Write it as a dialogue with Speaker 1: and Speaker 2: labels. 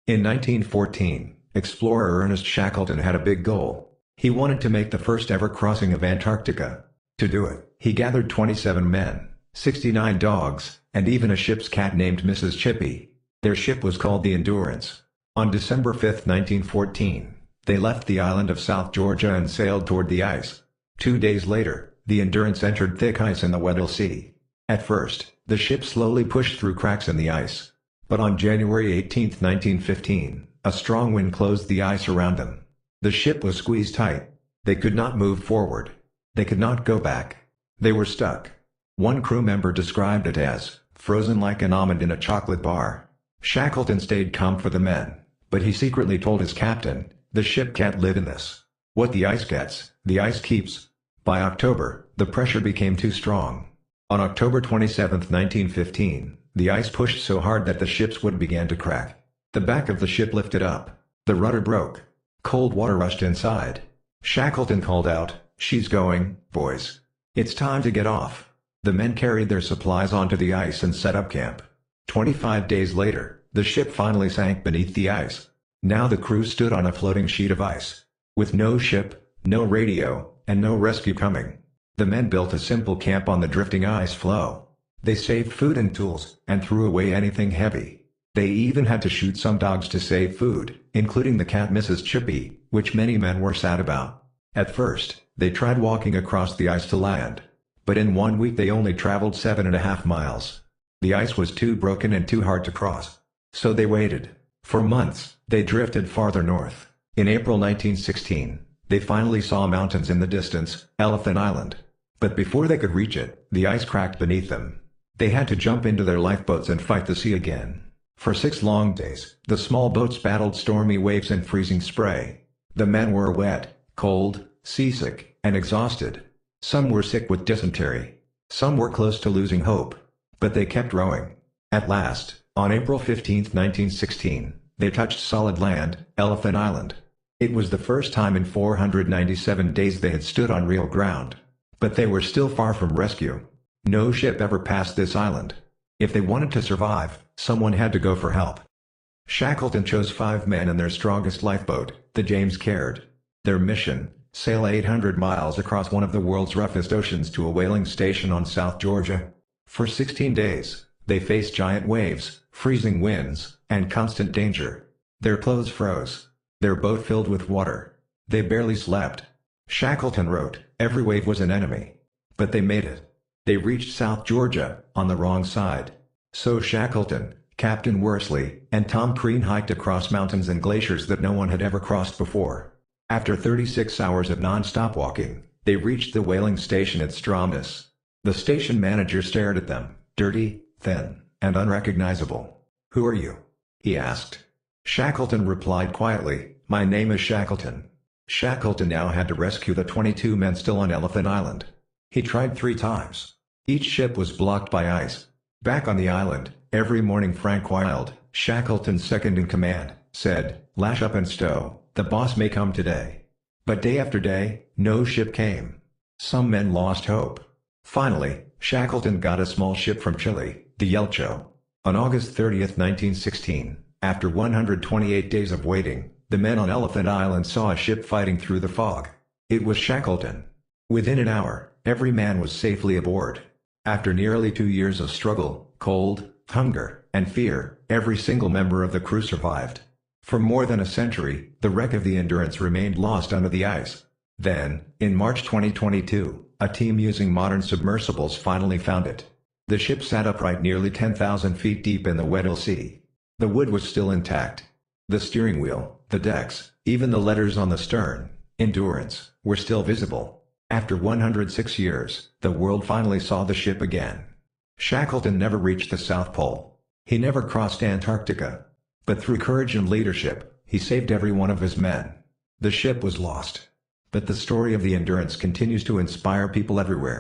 Speaker 1: In 1914, explorer Ernest Shackleton had a big goal. He wanted to make the first ever crossing of Antarctica. To do it, he gathered 27 men, 69 dogs, and even a ship's cat named Mrs. Chippy. Their ship was called the Endurance. On December 5, 1914, they left the island of South Georgia and sailed toward the ice. 2 days later, the Endurance entered thick ice in the Weddell Sea. At first, the ship slowly pushed through cracks in the ice. But on January 18, 1915, a strong wind closed the ice around them. The ship was squeezed tight. They could not move forward. They could not go back. They were stuck. One crew member described it as frozen like an almond in a chocolate bar. Shackleton stayed calm for the men, but he secretly told his captain, "The ship can't live in this. What the ice gets, the ice keeps." By October, the pressure became too strong. On October 27, 1915, the ice pushed so hard that the ship's wood began to crack. The back of the ship lifted up. The rudder broke. Cold water rushed inside. Shackleton called out, "She's going, boys. It's time to get off." The men carried their supplies onto the ice and set up camp. 25 days later, the ship finally sank beneath the ice. Now the crew stood on a floating sheet of ice. With no ship, no radio, and no rescue coming, the men built a simple camp on the drifting ice floe. They saved food and tools, and threw away anything heavy. They even had to shoot some dogs to save food, including the cat Mrs. Chippy, which many men were sad about. At first, they tried walking across the ice to land. But in 1 week they only traveled 7.5 miles. The ice was too broken and too hard to cross. So they waited. For months, they drifted farther north. In April 1916, they finally saw mountains in the distance, Elephant Island. But before they could reach it, the ice cracked beneath them. They had to jump into their lifeboats and fight the sea again. For 6 long days, the small boats battled stormy waves and freezing spray. The men were wet, cold, seasick, and exhausted. Some were sick with dysentery. Some were close to losing hope. But they kept rowing. At last, on April 15, 1916, they touched solid land, Elephant Island. It was the first time in 497 days they had stood on real ground. But they were still far from rescue. No ship ever passed this island. If they wanted to survive, someone had to go for help. Shackleton chose 5 men in their strongest lifeboat, the James Caird. Their mission: sail 800 miles across one of the world's roughest oceans to a whaling station on South Georgia. For 16 days, they faced giant waves, freezing winds, and constant danger. Their clothes froze. Their boat filled with water. They barely slept. Shackleton wrote, "Every wave was an enemy." But they made it. They reached South Georgia, on the wrong side. So Shackleton, Captain Worsley, and Tom Crean hiked across mountains and glaciers that no one had ever crossed before. After 36 hours of non-stop walking, they reached the whaling station at Stromness. The station manager stared at them, dirty, thin, and unrecognizable. "Who are you?" he asked. Shackleton replied quietly, "My name is Shackleton." Shackleton now had to rescue the 22 men still on Elephant Island. He tried 3 times. Each ship was blocked by ice. Back on the island, every morning Frank Wild, Shackleton's second in command, said, "Lash up and stow, the boss may come today." But day after day, no ship came. Some men lost hope. Finally, Shackleton got a small ship from Chile, the Yelcho. On August 30, 1916, after 128 days of waiting, the men on Elephant Island saw a ship fighting through the fog. It was Shackleton. Within an hour, every man was safely aboard. After nearly 2 years of struggle, cold, hunger, and fear, every single member of the crew survived. For more than a century, the wreck of the Endurance remained lost under the ice. Then, in March 2022, a team using modern submersibles finally found it. The ship sat upright nearly 10,000 feet deep in the Weddell Sea. The wood was still intact. The steering wheel, the decks, even the letters on the stern, Endurance, were still visible. After 106 years, the world finally saw the ship again. Shackleton never reached the South Pole. He never crossed Antarctica. But through courage and leadership, he saved every one of his men. The ship was lost. But the story of the Endurance continues to inspire people everywhere.